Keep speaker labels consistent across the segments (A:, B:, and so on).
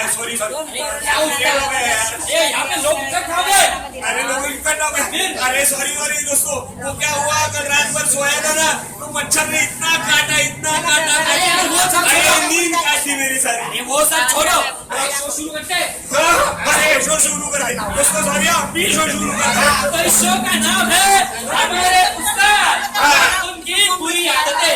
A: Sorry यहाँ पे लोग इकट्ठा हो गए। अरे लोग इकट्ठा हो गए। अरे सॉरी दोस्तों, वो क्या हुआ, कल रात भर सोया था ना, तो मच्छर ने इतना काटा अरे नींद काटी मेरी सारी। वो सब छोड़ो, शो शुरू करते हैं। अरे शो शुरू करते दोस्तों, सॉरी आप शो शुरू करते। तो इस शो का नाम है हमारे उस्ताद उनकी बुरी आदतें।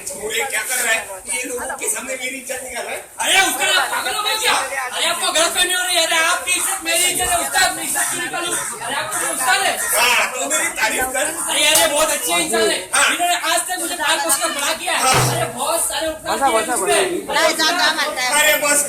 A: पूरे क्या कर रहा है ये, लोगों के सामने मेरी इज्जत निकाल रहा है। अरे उस्ताद आप पागल हो गए क्या? अरे आपको गलतफहमी हो रही है। अरे आपकी इज्जत मेरी इज्जत है उस्ताद, मैं इज्जत क्यों निकालूं? अरे आपको उस्ताद है। तो मेरी तारीफ कर। अरे बहुत अच्छे इंसान है, इन्होंने आज तक मुझे पाल पोसकर बड़ा किया है। अरे बहुत सारे उपकार किए। अरे बस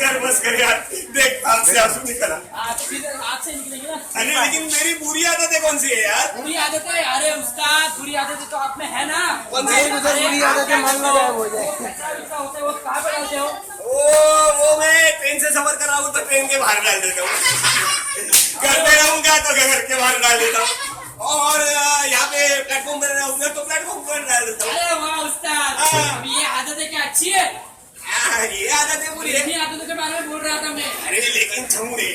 A: कर यार, देख आँख से आंसू निकला। आँख से निकलेंगे ना। अरे लेकिन मेरी बुरी आदतें कौन सी है यार? बुरी आदतें? अरे उस्ताद बुरी आदतें तो आप में है ना। कौन सी बुरी आदतें? मान लो होते वो कहाँ पे डालते हो? वो मैं ट्रेन से सफर कर रहा हूँ तो ट्रेन के बाहर डाल देता हूँ। घर पे रहूंगा तो घर के बाहर डाल देता हूँ, और यहाँ पे प्लेटफॉर्म पर रहूंगा तो प्लेटफॉर्म पर डाल देता हूँ। अरे वाह उस्ताद, ये आदतें क्या अच्छी है? ये आदतें बुरी है। आदतों के बारे में बोल रहा था मैं। अरे लेकिन छमुरे,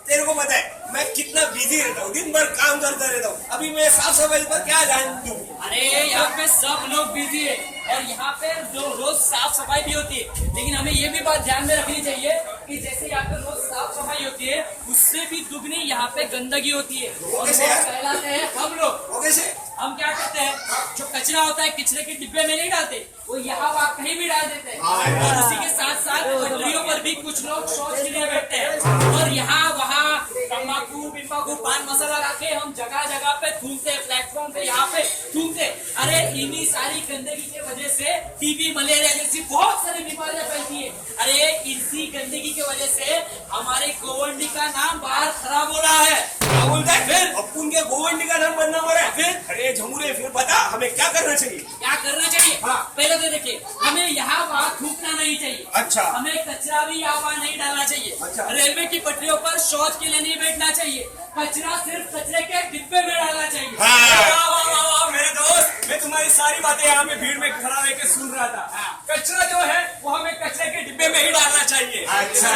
A: तेरे को पता है मैं कितना बिजी रहता हूँ, दिन भर काम करता रहता हूँ। अभी मैं साफ सफाई पर क्या ध्यान दूँ? अरे यहाँ पे सब लोग बिजी है और यहाँ पे जो रोज साफ सफाई भी होती है, लेकिन हमें ये भी बात ध्यान में रखनी चाहिए कि जैसे यहाँ पे रोज साफ सफाई होती है, उससे भी दुगनी यहाँ पे गंदगी होती है। और फैलाते हैं हम लोग। कैसे? हम क्या करते हैं, जो कचरा होता है कचरे के डिब्बे में नहीं डालते, वो यहाँ वहाँ कहीं भी डाल देते हैं। और उसी के साथ साथ पटरियों पर भी कुछ लोग शौच के लिए बैठते हैं और यहाँ वहाँ तम्बाकू बिम्बाकू पान मसाला रखे हम जगह जगह पे थूकते, प्लेटफॉर्म पे यहाँ पे थूकते। अरे इन्हीं सारी गंदगी की वजह से टीबी मलेरिया जैसी बहुत सारी बीमारियां फैलती है। अरे इसी गंदगी की वजह से हमारे गोवंडी का नाम बाहर खराब हो रहा है। क्या बोलता है फिर? अपुन के गोवंडी का नाम बनना हो रहा है फिर? अरे झमुरे फिर बता हमें क्या करना चाहिए? क्या करना चाहिए? हाँ। पहले तो देखिए, हमें यहाँ वहाँ थूकना नहीं चाहिए। अच्छा। हमें कचरा भी यहाँ वहाँ नहीं डालना चाहिए। अच्छा। रेलवे की पटरियों पर शौच के लिए नहीं बैठना चाहिए, कचरा सिर्फ कचरे के डिब्बे में डालना चाहिए। हाँ। मेरे दोस्त, मैं तुम्हारी सारी बातें यहाँ पे भीड़ में खड़ा रह के सुन रहा था। हाँ। कचरा जो है वो हमें कचरे के डिब्बे में ही डालना चाहिए। अच्छा,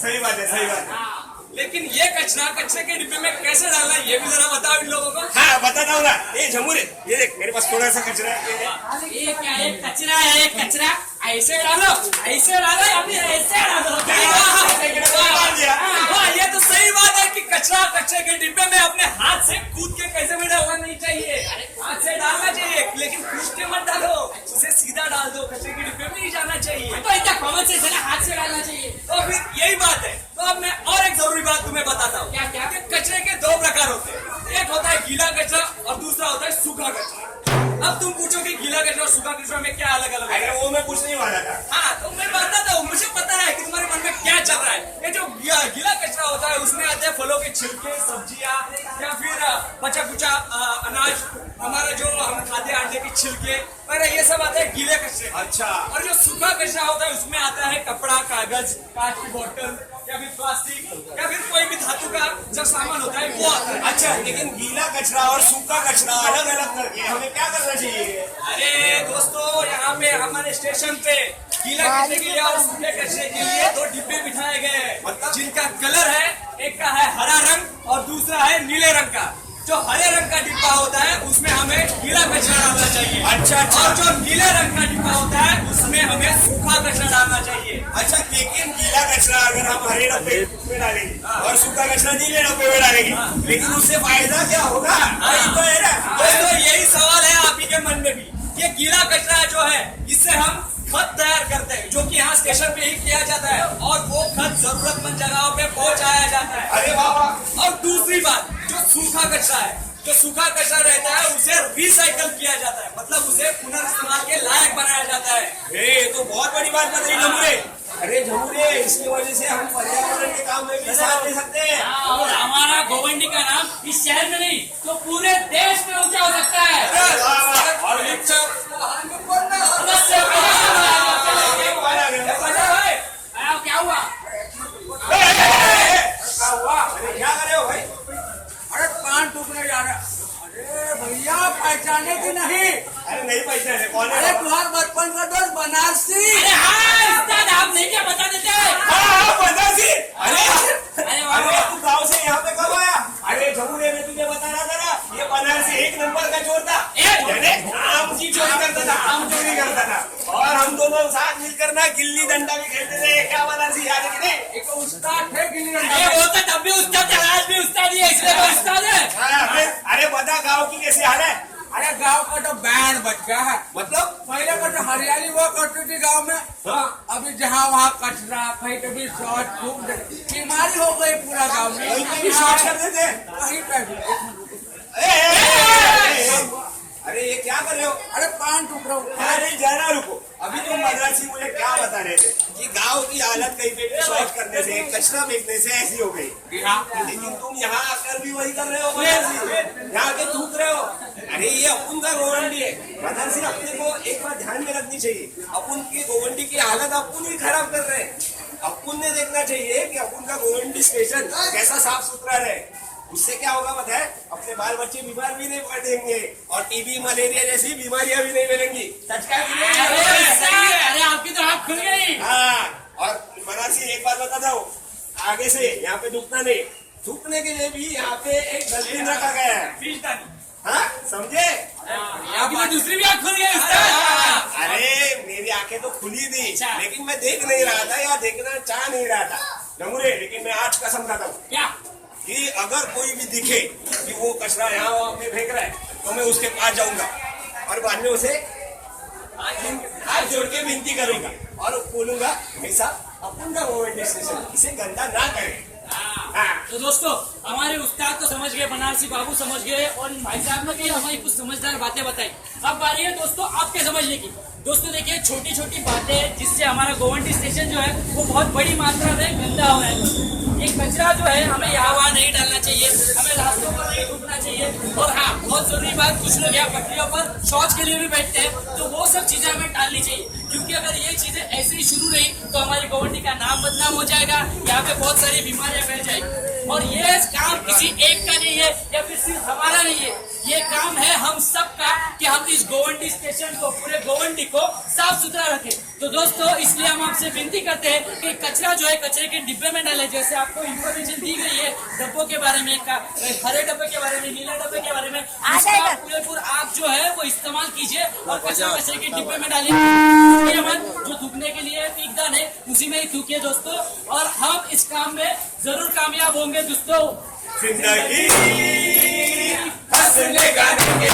A: सही बात है। लेकिन ये कचरा कचरे के डिब्बे में कैसे डालना है ये भी जरा बताओ इन लोगों को। हाँ बताता हूँ ना। ये झमुरे, ये देख मेरे पास थोड़ा सा कचरा है। ये क्या है? कचरा है। कचरा ऐसे डालो या फिर ऐसे डालो? ये तो सही बात है कि कचरा कचरे के डिब्बे में अपने हाथ से कूद के कैसे भी डालना नहीं चाहिए। हाथ से डालना चाहिए, लेकिन कूद के मत डालो, उसे सीधा डाल दो, कचरे के डिब्बे में ही जाना चाहिए। तो इतना कॉमन सेंस है ना, हाथ से डालना चाहिए। तो फिर यही बात है। तो अब मैं और एक जरूरी बात तुम्हें बताता हूँ। क्या? कचरे के दो प्रकार होते हैं, एक होता है गीला कचरा और दूसरा होता है सूखा कचरा। अब तुम पूछो कि गीला कचरा और सूखा कचरा में क्या अलग अलग है? वो मैं पूछने वाला था। हाँ तो मैं बताता हूँ, मुझे पता है कि तुम्हारे मन में क्या चल रहा है। ये जो गीला कचरा होता है उसमें आते हैं फलों के छिलके, सब्जियां या फिर बचा कुचा अनाज, हमारा जो हम खाते हैं अंडे के छिलके, ये सब आता है गीले कचरे। अच्छा। और जो सूखा कचरा होता है उसमें आता है कपड़ा, कागज, कांच की बोतल या फिर प्लास्टिक या फिर कोई भी धातु का जो सामान होता है वो आता है। अच्छा, लेकिन गीला कचरा और सूखा कचरा अलग अलग करके हमें क्या करना चाहिए? अरे दोस्तों, यहाँ पे हमारे स्टेशन पे गीला कचरे के लिए और सूखे कचरे के लिए दो डिब्बे बिठाए गए हैं, जिनका कलर है, एक का है हरा रंग और दूसरा है नीले रंग का। जो हरे रंग का डिब्बा होता है उसमें हमें गीला कचरा डालना चाहिए। अच्छा। और जो नीले रंग का डिब्बा होता है उसमें हमें सूखा कचरा डालना चाहिए। अच्छा, लेकिन गीला कचरा
B: कचरा अगर हम हरे डब्बे में डालेंगे और सूखा कचरा नीले डब्बे में डालेंगे, लेकिन उससे फायदा क्या होगा?
A: तो है ना दोस्तों, यही सवाल है आप ही के मन में भी। ये गीला कचरा जो है इससे हम खत तैयार करते हैं, जो कि यहाँ स्टेशन पे ही किया जाता है और वो खत जरूरतमंद जगहों पे पहुंचाया जाता है।
B: अरे वाह।
A: और दूसरी बात, जो सूखा कचरा है, जो सूखा कचरा रहता है उसे रिसाइकल किया जाता है, मतलब उसे पुनर्इस्तेमाल के लायक बनाया जाता है।
B: ये तो बहुत बड़ी बात बताई झमुरे। अरे झमुरे, इसकी वजह से हम पर्यावरण के काम में भी साथ दे सकते हैं।
C: और हमारा गोवंडी का नाम इस शहर में नहीं तो पूरे देश में ऊंचा हो सकता है।
B: और
C: क्या हुआ?
B: क्या कर रहे हो भाई?
D: अरे पान टूकने जा रहा। अरे भैया पहचाने की नहीं?
B: अरे नहीं पहचाने, कौन है?
D: अरे तुम्हारे बचपन का दोस्त बनारसी।
C: अरे हाँ उस्ताद, आप नहीं क्या बता देते?
B: हाँ, बनारसी। अरे
C: अरे वाह
B: अरे तू गाँव से यहाँ पे कब आया? अरे झमुरे, मैं तुझे बता रहा था ना, ये बनारसी एक नंबर का चोर था। यानी आम की चोरी करता था, आम चोरी करता था। और हम दोनों साथ मिलकर ना गिल्ली डंडा भी खेलते थे। क्या बनारसी, याद है कि नहीं?
D: एक उस्ताद थे गिल्ली डंडा
C: अरे
D: में।
C: वो तो तब भी उस्ताद था, आज भी उस्ताद ही है, इसलिए वो उस्ताद है।
B: हाँ, अरे बता गाँव की कैसी हाल है?
D: अरे गांव का तो बैंड बच गया है।
B: मतलब
D: पहले का तो हरियाली हुआ करती थी गांव में। अभी जहाँ वहाँ कचरा, कहीं कभी शौच, धूप, बीमारी हो गई पूरा गांव में।
B: कहीं पे भी शॉर्ट कर देते।
D: कहीं पे भी।
B: अरे ये क्या कर रहे हो?
D: अरे पान टूक रहा हूँ।
B: अरे जरा रुको, अभी तुम बनारसी मुझे क्या बता रहे थे कि गांव की हालत कहीं पे भी शौच करने से, कचरा फेंकने से ऐसी हो गई। लेकिन तुम यहाँ आकर भी वही कर रहे हो बनारसी, यहाँ के थूक रहे हो। अरे ये अपन का गोवंडी है बनारसी, अपने को एक बात ध्यान में रखनी चाहिए। अपन की गोवंडी की हालत अपन ही खराब कर रहे हैं। अपन ने देखना चाहिए कि अपन का गोवंडी स्टेशन कैसा साफ सुथरा रहे। उससे क्या होगा पता है? अपने बाल बच्चे बीमार भी नहीं पड़ेंगे और टीबी, मलेरिया जैसी बीमारियां भी नहीं मिलेंगी। सच का कि
C: अरे
B: नहीं?
C: उस्ताद, अरे आपकी तो आँख खुल गई।
B: हाँ, और बनारसी एक बात बताता हूँ, आगे से यहाँ पे थूकना नहीं। थूकने के लिए भी यहाँ पे एक डस्टबिन रखा गया है। हाँ, समझे?
C: आपकी तो दूसरी भी आँख खुल गई उस्ताद।
B: अरे मेरी आंखें तो खुली थी,
C: अच्छा।
B: लेकिन मैं देख नहीं रहा था या देखना चाह नहीं रहा था नमूरे। लेकिन मैं आज कसम खाता हूँ
C: क्या?
B: कि अगर कोई भी दिखे कि वो कचरा यहाँ वहाँ पे फेंक रहा है, तो मैं उसके पास जाऊंगा और बाद में उसे हाथ जोड़ के विनती करूंगा और बोलूंगा, भाई साहब अपन का गोवंडी स्टेशन इसे गंदा ना करें। हाँ।
C: तो दोस्तों, हमारे उस्ताद तो समझ गए, बनारसी बाबू समझ गए और भाई साहब ने भी हमारी कुछ समझदार बातें बताई। अब बारी है दोस्तों आपके समझने की। दोस्तों देखिए, छोटी छोटी बातें जिससे हमारा गोवंडी स्टेशन जो है वो बहुत बड़ी मात्रा में गंदा हो रहा है। ये कचरा जो है हमें यहाँ वहाँ नहीं डालना चाहिए, हमें रास्तों पर नहीं थूकना चाहिए। और हाँ, बहुत जरूरी बात, कुछ लोग यहाँ पटरियों पर शौच के लिए भी बैठते हैं, तो वो सब चीजें हमें टालनी चाहिए। क्योंकि अगर ये चीजें ऐसे ही शुरू रही तो हमारी गोवंडी का नाम बदनाम हो जाएगा, यहाँ पे बहुत सारी बीमारियां फैल जाएगी। और ये काम किसी एक का नहीं है या फिर सिर्फ हमारा नहीं है, ये काम है हम सब का कि हम इस गोवंडी स्टेशन को, पूरे गोवंडी को साफ सुथरा रखें। तो दोस्तों, इसलिए हम आपसे विनती करते हैं कि कचरा जो है कचरे के डिब्बे में डालें। जैसे आपको इन्फॉर्मेशन दी गई है डब्बों के बारे में, हरे डब्बे के बारे में, नीले डब्बे के बारे में, इसका पूरे आप जो है वो इस्तेमाल कीजिए और कचरा कचरे के डिब्बे में डालिए। जो थूकने के लिए पीकदान है उसी में ही थूकिए दोस्तों, और हम इस काम में जरूर कामयाब होंगे दोस्तों।
B: जिंदगी हंसने गाने के